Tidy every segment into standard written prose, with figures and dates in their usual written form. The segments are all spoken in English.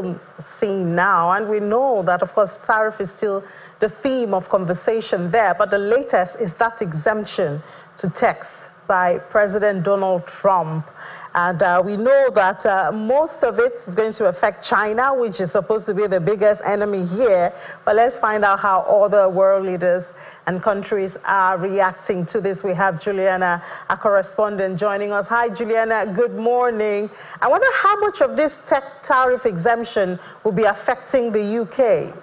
global scene now, and we know that, of course, tariff is still the theme of conversation there, but the latest is that exemption to tax by President Donald Trump. And we know that most of it is going to affect China, which is supposed to be the biggest enemy here. But let's find out how other world leaders and countries are reacting to this. We have Juliana, our correspondent, joining us. Hi, Juliana. Good morning. I wonder how much of this tech tariff exemption will be affecting the UK?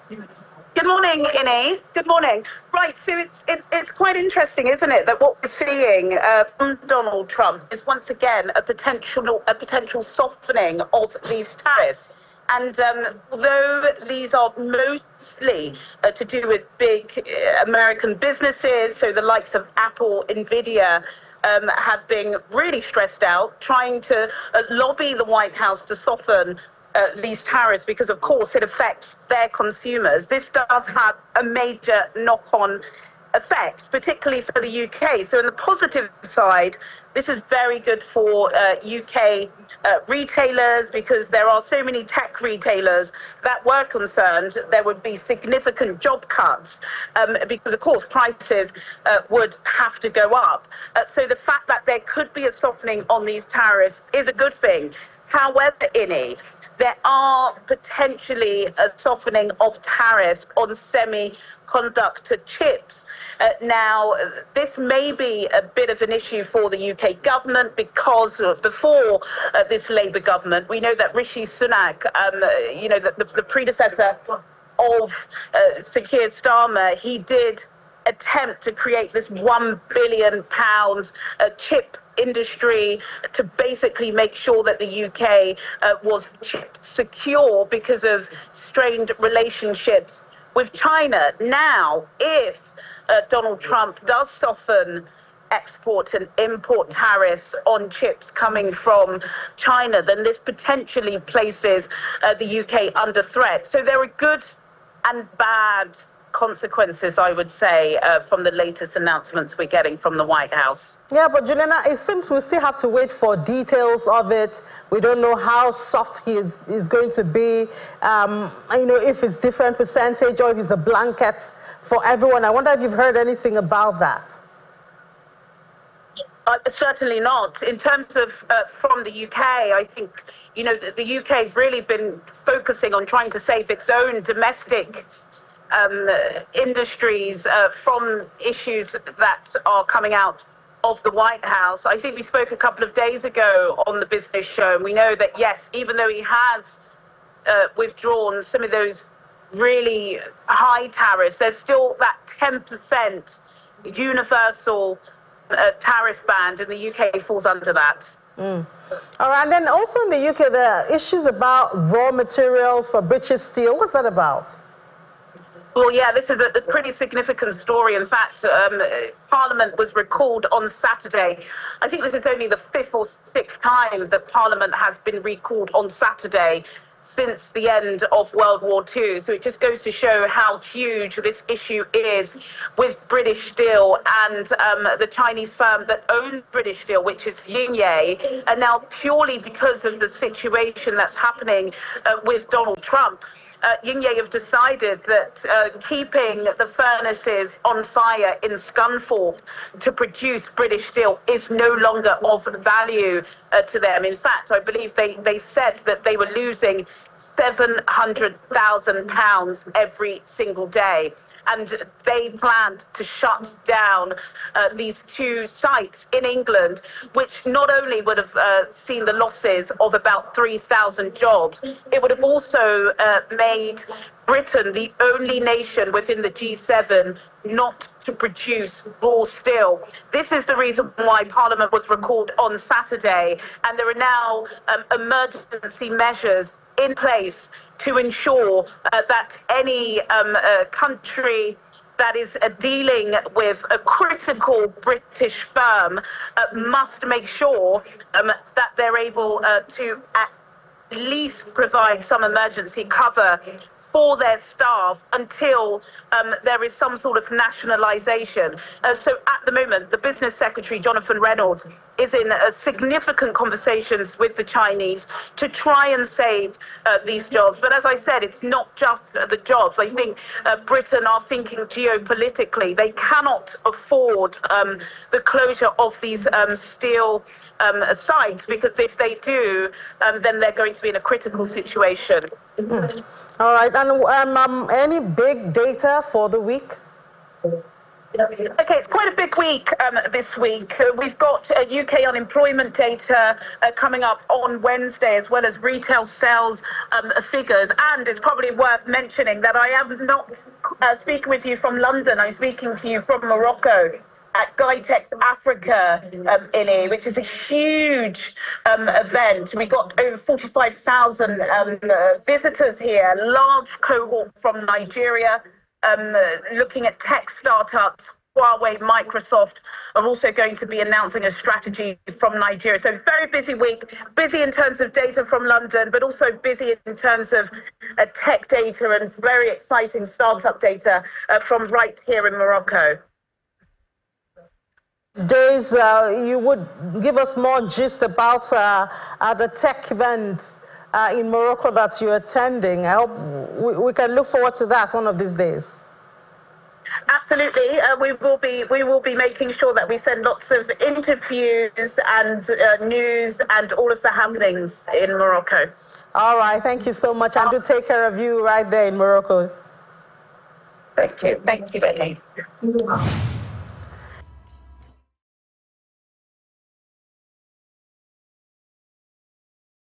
Good morning, Inez. Good morning. Right, so it's quite interesting, isn't it, that what we're seeing from Donald Trump is once again a potential softening of these tariffs. And although these are mostly to do with big American businesses, so the likes of Apple, Nvidia, have been really stressed out, trying to lobby the White House to soften these tariffs because, of course, it affects their consumers. This does have a major knock-on effect, particularly for the UK. So on the positive side, this is very good for UK retailers, because there are so many tech retailers that were concerned there would be significant job cuts because, of course, prices would have to go up. So the fact that there could be a softening on these tariffs is a good thing. However, there are potentially a softening of tariffs on semiconductor chips. Now, this may be a bit of an issue for the UK government, because before this Labour government, we know that Rishi Sunak, the predecessor of Sir Keir Starmer, he did attempt to create this £1 billion chip industry to basically make sure that the UK was chip secure because of strained relationships with China. Now, if Donald Trump does soften export and import tariffs on chips coming from China, then this potentially places the UK under threat. So there are good and bad consequences, I would say, from the latest announcements we're getting from the White House. Yeah, but Juliana, it seems we still have to wait for details of it. We don't know how soft he is going to be, if it's different percentage or if it's a blanket for everyone. I wonder if you've heard anything about that. Certainly not. In terms of from the UK, I think, the UK has really been focusing on trying to save its own domestic industries from issues that are coming out of the White House. I think we spoke a couple of days ago on the Business Show, and we know that, yes, even though he has withdrawn some of those really high tariffs, there's still that 10% universal tariff band, and the UK falls under that. All right, and then also in the UK, there are issues about raw materials for British steel. What's that about? Well, yeah, this is a pretty significant story. In fact, Parliament was recalled on Saturday. I think this is only the 5th or 6th time that Parliament has been recalled on Saturday since the end of World War II. So it just goes to show how huge this issue is with British Steel and the Chinese firm that owns British Steel, which is Yingye. And now, purely because of the situation that's happening with Donald Trump, Yingye have decided that keeping the furnaces on fire in Scunthorpe to produce British steel is no longer of value to them. In fact, I believe they said that they were losing £700,000 every single day. And they planned to shut down these 2 sites in England, which not only would have seen the losses of about 3,000 jobs, it would have also made Britain the only nation within the G7 not to produce raw steel. This is the reason why Parliament was recalled on Saturday, and there are now emergency measures in place to ensure that any country that is dealing with a critical British firm must make sure that they're able to at least provide some emergency cover for their staff until there is some sort of nationalisation. So at the moment, the Business Secretary, Jonathan Reynolds, is in significant conversations with the Chinese to try and save these jobs. But as I said, it's not just the jobs. I think Britain are thinking geopolitically. They cannot afford the closure of these steel sites, because if they do, then they're going to be in a critical situation. All right, and any big data for the week? Okay, it's quite a big week this week. We've got UK unemployment data coming up on Wednesday, as well as retail sales figures. And it's probably worth mentioning that I am not speaking with you from London. I'm speaking to you from Morocco at GITEX Africa, which is a huge event. We got over 45,000 visitors here, large cohort from Nigeria, looking at tech startups. Huawei, Microsoft are also going to be announcing a strategy from Nigeria. So very busy week, busy in terms of data from London, but also busy in terms of tech data and very exciting startup data from right here in Morocco. Days, you would give us more gist about the tech events in Morocco that you're attending. I hope we can look forward to that one of these days. Absolutely, we will be making sure that we send lots of interviews and news and all of the happenings in Morocco. All right, thank you so much, and do take care of you right there in Morocco. Thank you, Benny.